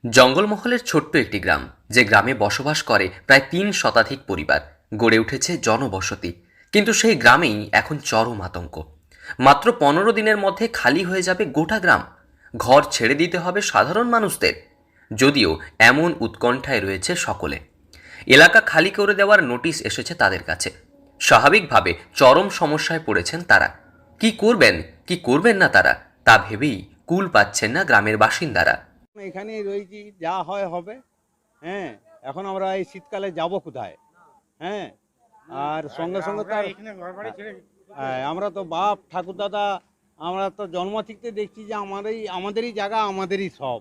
জঙ্গলমহলের ছোট্ট একটি গ্রাম, যে গ্রামে বসবাস করে প্রায় ৩ শতাধিক পরিবার, গড়ে উঠেছে জনবসতি। কিন্তু সেই গ্রামেই এখন চরম আতঙ্ক। মাত্র ১৫ দিনের মধ্যে খালি হয়ে যাবে গোটা গ্রাম। ঘর ছেড়ে দিতে হবে সাধারণ মানুষদের। যদিও এমন উৎকণ্ঠায় রয়েছে সকলে। এলাকা খালি করে দেওয়ার নোটিশ এসেছে তাদের কাছে। স্বাভাবিকভাবে চরম সমস্যায় পড়েছেন তারা। কি করবেন, কি করবেন না তারা, তা ভেবেই কুল পাচ্ছেন না গ্রামের বাসিন্দারা। এখানেই রয়েছি, যা হয় হবে। হ্যাঁ, এখন আমরা এই শীতকালে যাব কোথায়? হ্যাঁ, আর সঙ্গে সঙ্গে তো আমরা তো বাপ ঠাকুরদাদা, আমরা তো জন্ম থেকে দেখছি যে আমাদেরই জায়গা, আমাদেরই সব।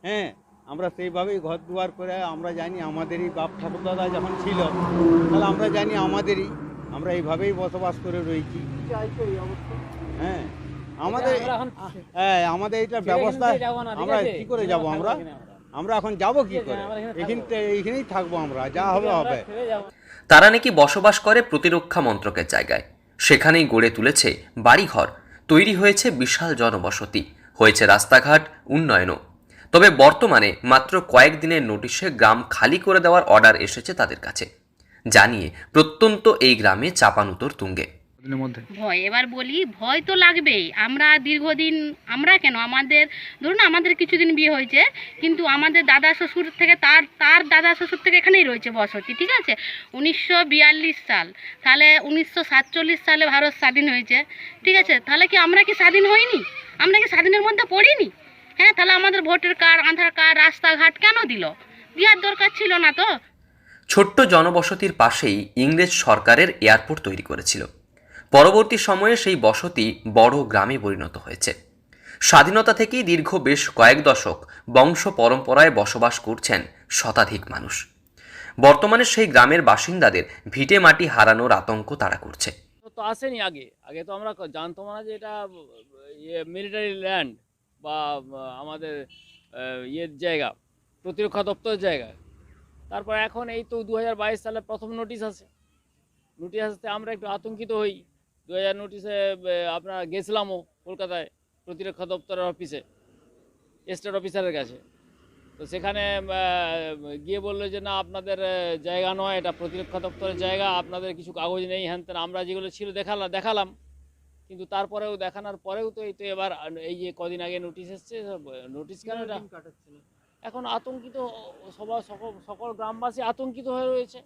হ্যাঁ, আমরা সেইভাবেই ঘর দুয়ার করে আমরা জানি আমাদেরই বাপ ঠাকুরদাদা যখন ছিল, তাহলে আমরা জানি আমাদেরই, আমরা এইভাবেই বসবাস করে রয়েছি। হ্যাঁ, আমাদের আমাদের এটা ব্যবস্থা, আমরা কি করে যাব? আমরা এখন যাব কি করে? এখানেই থাকবো, আমরা যা হবে হবে। তারা নাকি বসবাস করে প্রতিরক্ষা মন্ত্রকের জায়গায়। সেখানেই গড়ে তুলেছে বাড়িঘর, তৈরি হয়েছে বিশাল জনবসতি, হয়েছে রাস্তাঘাট, উন্নয়নও। তবে বর্তমানে মাত্র কয়েকদিনের নোটিশে গ্রাম খালি করে দেওয়ার অর্ডার এসেছে তাদের কাছে। জানিয়ে প্রত্যন্ত এই গ্রামে চাপানুতোর তুঙ্গে। ভয়, এবার বলি, ভয় তো লাগবেই। আমরা দীর্ঘদিন, আমরা কেন, আমাদের ধরুন আমাদের কিছুদিন বিয়ে হয়েছে, কিন্তু আমাদের দাদা শ্বশুর থেকে তার তার দাদা শ্বশুর থেকে এখানেই রয়েছে বসতি, ঠিক আছে। 1942 সাল, তাহলে 1947 সালে ভারত স্বাধীন হয়েছে, ঠিক আছে। তাহলে কি আমরা কি স্বাধীন হইনি? আমরা কি স্বাধীনের মধ্যে পড়িনি? হ্যাঁ, তাহলে আমাদের ভোটার কার্ড, আধার কার্ড, রাস্তাঘাট কেন দিল? দেওয়ার দরকার ছিল না তো। ছোট্ট জনবসতির পাশেই ইংরেজ সরকারের এয়ারপোর্ট তৈরি করেছিল। পরবর্তী সময়ে সেই বসতি বড় গ্রামে পরিণত হয়েছে। স্বাধীনতা থেকেই দীর্ঘ বেশ কয়েক দশক বংশ পরম্পরায় বসবাস করছেন শতাধিক মানুষ। বর্তমানে সেই গ্রামের বাসিন্দাদের ভিটে মাটি হারানোর আতঙ্ক তাড়া করছে। তো আসেনি আগে আগে তো আমরা জানতাম না যে এটা মিলিটারি ল্যান্ড বা আমাদের ইয়ের জায়গা, প্রতিরক্ষা দপ্তরের জায়গা। তারপর এখন এই তো 2022 সালে প্রথম নোটিশ আসে। নোটিশ আসতে আমরা একটু আতঙ্কিত হই। 2000 নোটিশে আপনার গেছিলামও কলকাতায় প্রতিরক্ষা দপ্তরের অফিসে, স্টেট অফিসারের কাছে। তো সেখানে গিয়ে বললো যে না, আপনাদের জায়গা নয়, এটা প্রতিরক্ষা দপ্তরের জায়গা, আপনাদের কিছু কাগজ নেই, হ্যান তেন। আমরা যেগুলো ছিল দেখালাম, কিন্তু তারপরেও দেখানোর পরেও তো এই তো এবার এই যে কদিন আগে নোটিশ এসছে। নোটিশ কেন এটা? এখন আতঙ্কিত সকল গ্রামবাসী আতঙ্কিত হয়ে রয়েছে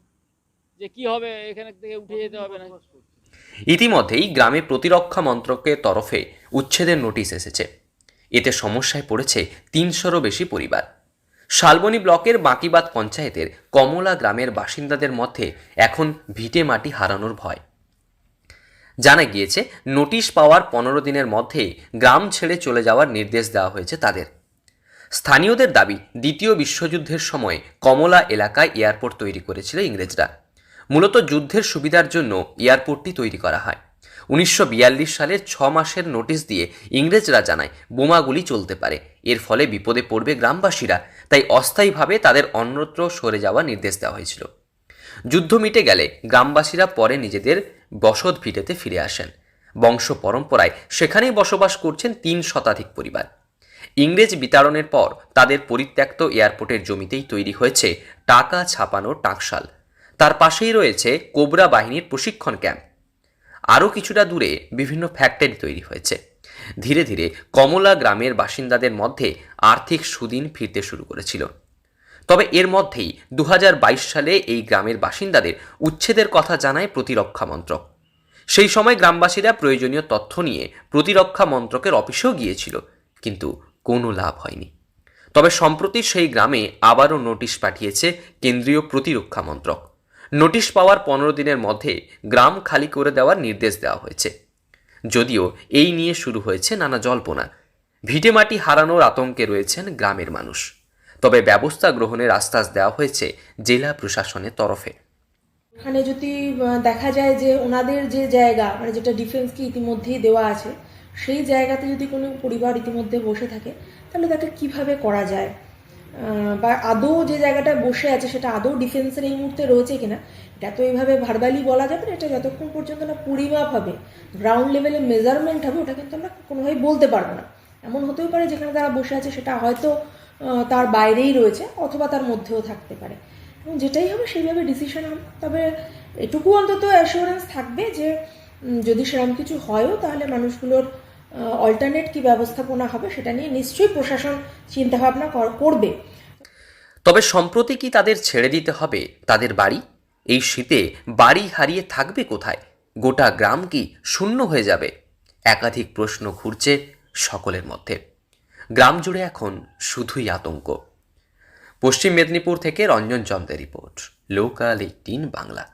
যে কি হবে, এখানে থেকে উঠে যেতে হবে না। ইতিমধ্যেই গ্রামে প্রতিরক্ষা মন্ত্রকের তরফে উচ্ছেদের নোটিশ এসেছে। এতে সমস্যায় পড়েছে ৩০০রও বেশি পরিবার। শালবনী ব্লকের বাঁকিবাদ পঞ্চায়েতের কমলা গ্রামের বাসিন্দাদের মধ্যে এখন ভিটে মাটি হারানোর ভয়। জানা গিয়েছে, নোটিশ পাওয়ার ১৫ দিনের মধ্যে গ্রাম ছেড়ে চলে যাওয়ার নির্দেশ দেওয়া হয়েছে তাদের। স্থানীয়দের দাবি, দ্বিতীয় বিশ্বযুদ্ধের সময় কমলা এলাকায় এয়ারপোর্ট তৈরি করেছিল ইংরেজরা। মূলত যুদ্ধের সুবিধার জন্য এয়ারপোর্টটি তৈরি করা হয়। 1942 সালের 6 মাসের নোটিশ দিয়ে ইংরেজরা জানায় বোমাগুলি চলতে পারে, এর ফলে বিপদে পড়বে গ্রামবাসীরা, তাই অস্থায়ীভাবে তাদের অন্যত্র সরে যাওয়ার নির্দেশ দেওয়া হয়েছিল। যুদ্ধ মিটে গেলে গ্রামবাসীরা পরে নিজেদের বসত ভিটেতে ফিরে আসেন। বংশ পরম্পরায় সেখানেই বসবাস করছেন ৩ শতাধিক পরিবার। ইংরেজ বিতাড়নের পর তাদের পরিত্যক্ত এয়ারপোর্টের জমিতেই তৈরি হয়েছে টাকা ছাপানোর টাকশাল। তার পাশেই রয়েছে কোবরা বাহিনীর প্রশিক্ষণ ক্যাম্প। আরও কিছুটা দূরে বিভিন্ন ফ্যাক্টরি তৈরি হয়েছে। ধীরে ধীরে কমলা গ্রামের বাসিন্দাদের মধ্যে আর্থিক সুদিন ফিরতে শুরু করেছিল। তবে এর মধ্যেই 2022 সালে এই গ্রামের বাসিন্দাদের উচ্ছেদের কথা জানায় প্রতিরক্ষা মন্ত্রক। সেই সময় গ্রামবাসীরা প্রয়োজনীয় তথ্য নিয়ে প্রতিরক্ষা মন্ত্রকের অফিসেও গিয়েছিল, কিন্তু কোনো লাভ হয়নি। তবে সম্প্রতি সেই গ্রামে আবারও নোটিশ পাঠিয়েছে কেন্দ্রীয় প্রতিরক্ষা মন্ত্রক। নোটিশ পাওয়ার 15 দিনের মধ্যে গ্রাম খালি করে দেওয়ার নির্দেশ দেওয়া হয়েছে। যদিও এই নিয়ে শুরু হয়েছে নানা জল্পনা। ভিটেমাটি হারানোর আতঙ্কে রয়েছেন গ্রামের মানুষ। তবে ব্যবস্থা গ্রহণের আশ্বাস দেওয়া হয়েছে জেলা প্রশাসনের তরফে। এখানে যদি দেখা যায় যে ওনাদের যে জায়গা, মানে যেটা ডিফেন্সকে ইতিমধ্যেই দেওয়া আছে, সেই জায়গাতে যদি কোনো পরিবার ইতিমধ্যে বসে থাকে, তাহলে তাকে কিভাবে করা যায়, বা আদৌ যে জায়গাটা বসে আছে সেটা আদৌ ডিফেন্সের এই মুহূর্তে রয়েছে কিনা, এটা তো এইভাবে ভার্বালি বলা যাবে না। এটা যতক্ষণ পর্যন্ত না পরিমাপ হবে, গ্রাউন্ড লেভেলে মেজারমেন্ট হবে, ওটা কিন্তু আমরা কোনোভাবেই বলতে পারবো না। এমন হতেও পারে যেখানে তারা বসে আছে সেটা হয়তো তার বাইরেই রয়েছে অথবা তার মধ্যেও থাকতে পারে, এবং যেটাই হবে সেইভাবে ডিসিশন হবে। তবে এটুকু অন্তত অ্যাসিওরেন্স থাকবে যে যদি সেরকম কিছু হয়ও তাহলে মানুষগুলোর অল্টারনেট কি ব্যবস্থাপনা হবে সেটা নিয়ে নিশ্চয়ই প্রশাসন চিন্তাভাবনা করবে। তবে সম্প্রতি কি তাদের ছেড়ে দিতে হবে তাদের বাড়ি? এই শীতে বাড়ি হারিয়ে থাকবে কোথায়? গোটা গ্রাম কি শূন্য হয়ে যাবে? একাধিক প্রশ্ন ঘুরছে সকলের মধ্যে। গ্রাম জুড়ে এখন শুধুই আতঙ্ক। পশ্চিম মেদিনীপুর থেকে রঞ্জন চন্দ্রের রিপোর্ট, লোকাল 18 বাংলা।